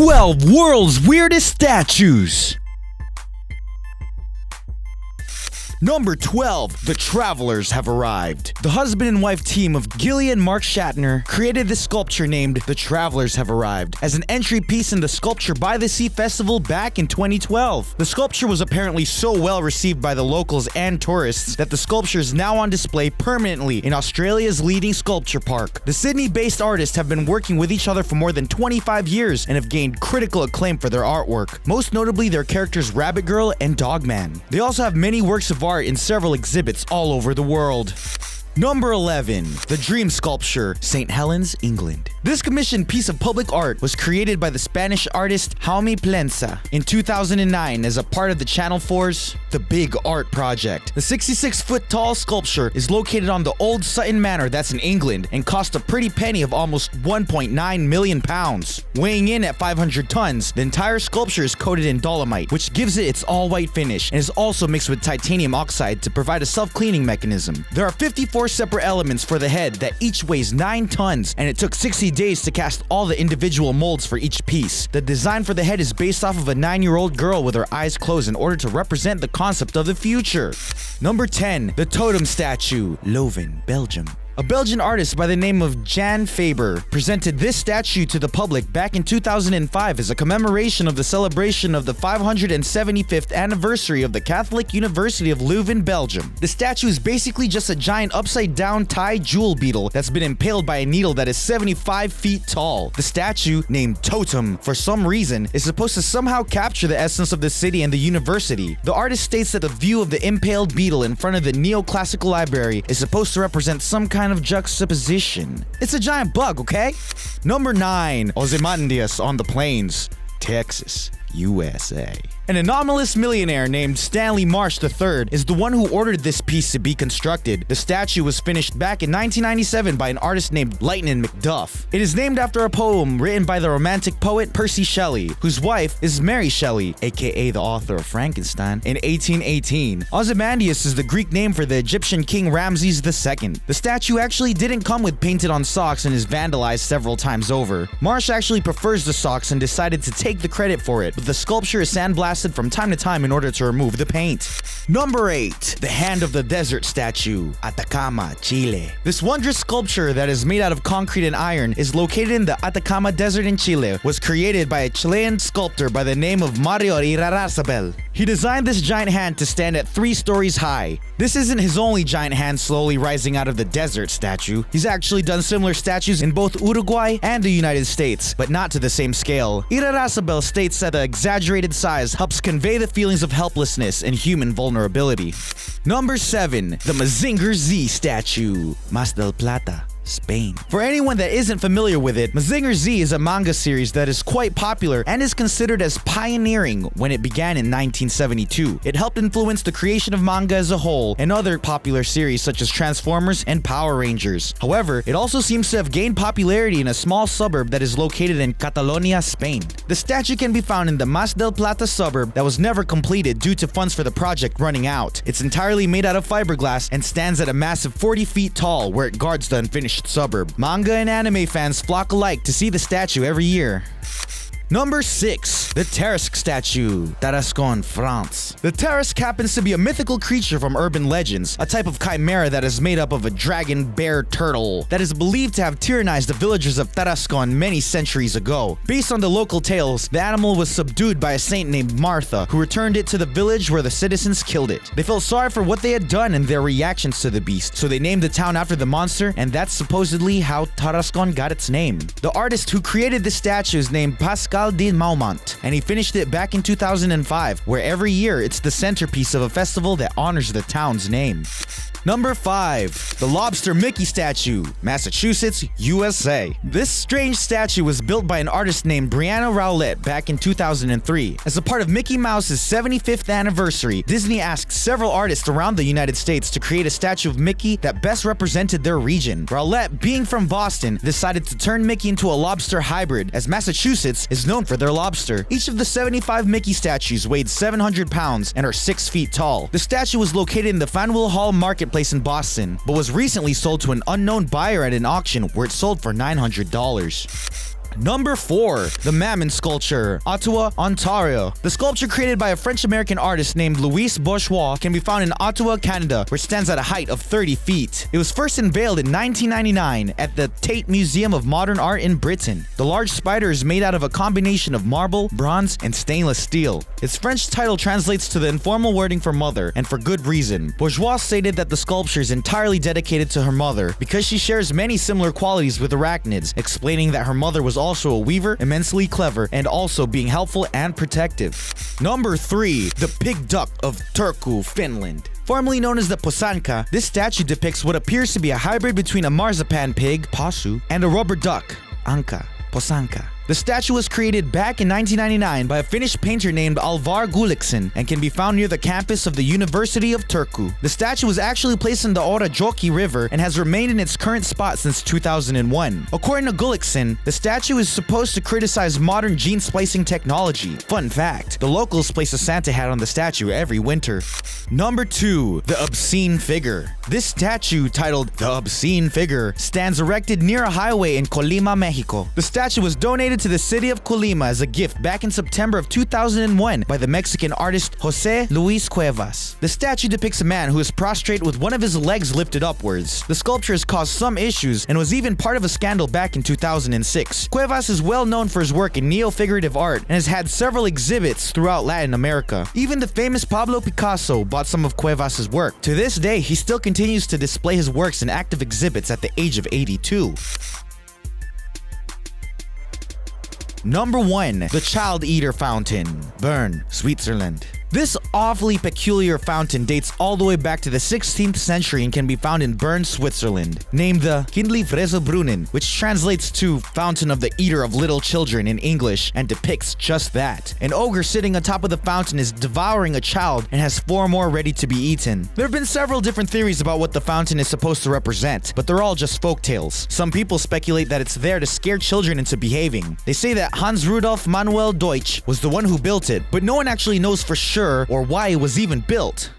12 World's Weirdest Statues. Number 12. The Travelers have arrived. The husband and wife team of Gilly and Mark Shatner created this sculpture named The Travelers have arrived as an entry piece in the Sculpture by the Sea Festival back in 2012. The sculpture was apparently so well received by the locals and tourists that the sculpture is now on display permanently in Australia's leading sculpture park. The Sydney-based artists have been working with each other for more than 25 years and have gained critical acclaim for their artwork, most notably their characters Rabbit Girl and Dogman. They also have many works of art in several exhibits all over the world. Number 11. The Dream Sculpture, St. Helens, England. This commissioned piece of public art was created by the Spanish artist Jaume Plensa in 2009 as a part of the Channel 4's The Big Art Project. The 66-foot-tall sculpture is located on the Old Sutton Manor that's in England and cost a pretty penny of almost 1.9 million pounds. Weighing in at 500 tons, the entire sculpture is coated in dolomite, which gives it its all-white finish and is also mixed with titanium oxide to provide a self-cleaning mechanism. There are 54 separate elements for the head that each weighs 9 tons, and it took 60 days to cast all the individual molds for each piece. The design for the head is based off of a 9-year-old girl with her eyes closed in order to represent the concept of the future. Number 10. The Totem Statue, Leuven, Belgium. A Belgian artist by the name of Jan Faber presented this statue to the public back in 2005 as a commemoration of the celebration of the 575th anniversary of the Catholic University of Leuven, Belgium. The statue is basically just a giant upside-down Thai jewel beetle that's been impaled by a needle that is 75 feet tall. The statue, named Totem for some reason, is supposed to somehow capture the essence of the city and the university. The artist states that the view of the impaled beetle in front of the neoclassical library is supposed to represent some kind of juxtaposition. It's a giant bug, okay? Number 9. Ozymandias on the Plains, Texas, USA. An anomalous millionaire named Stanley Marsh III is the one who ordered this piece to be constructed. The statue was finished back in 1997 by an artist named Lightnin' McDuff. It is named after a poem written by the Romantic poet Percy Shelley, whose wife is Mary Shelley, aka the author of Frankenstein, in 1818. Ozymandias is the Greek name for the Egyptian king Ramses II. The statue actually didn't come with painted-on socks and is vandalized several times over. Marsh actually prefers the socks and decided to take the credit for it, but the sculpture is sandblasted from time to time in order to remove the paint. Number 8. The Hand of the Desert Statue, Atacama, Chile. This wondrous sculpture that is made out of concrete and iron is located in the Atacama Desert in Chile, was created by a Chilean sculptor by the name of Mario Irarrázaval. He designed this giant hand to stand at 3 stories high. This isn't his only giant hand slowly rising out of the desert statue. He's actually done similar statues in both Uruguay and the United States, but not to the same scale. Irarrázaval states that the exaggerated size helps convey the feelings of helplessness and human vulnerability. Number 7. The Mazinger Z Statue, Mas Del Plata, Spain. For anyone that isn't familiar with it, Mazinger Z is a manga series that is quite popular and is considered as pioneering when it began in 1972. It helped influence the creation of manga as a whole and other popular series such as Transformers and Power Rangers. However, it also seems to have gained popularity in a small suburb that is located in Catalonia, Spain. The statue can be found in the Mas Del Plata suburb that was never completed due to funds for the project running out. It's entirely made out of fiberglass and stands at a massive 40 feet tall where it guards the unfinished suburb. Manga and anime fans flock alike to see the statue every year. Number 6. The Terrace Statue, Tarascon, France. The Terrace happens to be a mythical creature from urban legends, a type of chimera that is made up of a dragon bear turtle that is believed to have tyrannized the villagers of Tarascon many centuries ago. Based on the local tales, the animal was subdued by a saint named Martha, who returned it to the village where the citizens killed it. They felt sorry for what they had done and their reactions to the beast, so they named the town after the monster, and that's supposedly how Tarascon got its name. The artist who created the statue is named Pascal de Maumont, and he finished it back in 2005, where every year it's the centerpiece of a festival that honors the town's name. Number 5. The Lobster Mickey Statue, Massachusetts, USA. This strange statue was built by an artist named Brianna Rowlett back in 2003. As a part of Mickey Mouse's 75th anniversary, Disney asked several artists around the United States to create a statue of Mickey that best represented their region. Rowlett, being from Boston, decided to turn Mickey into a lobster hybrid, as Massachusetts is known for their lobster. Each of the 75 Mickey statues weighed 700 pounds and are 6 feet tall. The statue was located in the Faneuil Hall Marketplace in Boston, but was recently sold to an unknown buyer at an auction where it sold for $900. Number 4. The Mammon Sculpture, Ottawa, Ontario. The sculpture created by a French-American artist named Louis Bourgeois can be found in Ottawa, Canada, where it stands at a height of 30 feet. It was first unveiled in 1999 at the Tate Museum of Modern Art in Britain. The large spider is made out of a combination of marble, bronze, and stainless steel. Its French title translates to the informal wording for mother, and for good reason. Bourgeois stated that the sculpture is entirely dedicated to her mother because she shares many similar qualities with arachnids, explaining that her mother was also a weaver, immensely clever, and also being helpful and protective. Number 3. The Big Duck of Turku, Finland. Formerly known as the Posanka, this statue depicts what appears to be a hybrid between a marzipan pig, Pasu, and a rubber duck, Anka, Posanka. The statue was created back in 1999 by a Finnish painter named Alvar Gulliksen and can be found near the campus of the University of Turku. The statue was actually placed in the Orajoki River and has remained in its current spot since 2001. According to Gulliksen, the statue is supposed to criticize modern gene splicing technology. Fun fact, the locals place a Santa hat on the statue every winter. Number 2. The Obscene Figure. This statue, titled The Obscene Figure, stands erected near a highway in Colima, Mexico. The statue was donated to the city of Colima as a gift back in September of 2001 by the Mexican artist Jose Luis Cuevas. The statue depicts a man who is prostrate with one of his legs lifted upwards. The sculpture has caused some issues and was even part of a scandal back in 2006. Cuevas is well known for his work in neo-figurative art and has had several exhibits throughout Latin America. Even the famous Pablo Picasso bought some of Cuevas' work. To this day, he still continues to display his works in active exhibits at the age of 82. Number 1. The Child Eater Fountain, Bern, Switzerland. This awfully peculiar fountain dates all the way back to the 16th century and can be found in Bern, Switzerland. Named the Kindlifresebrunnen, which translates to Fountain of the Eater of Little Children in English and depicts just that. An ogre sitting on top of the fountain is devouring a child and has 4 more ready to be eaten. There have been several different theories about what the fountain is supposed to represent, but they're all just folktales. Some people speculate that it's there to scare children into behaving. They say that Hans Rudolf Manuel Deutsch was the one who built it, but no one actually knows for sure or why it was even built.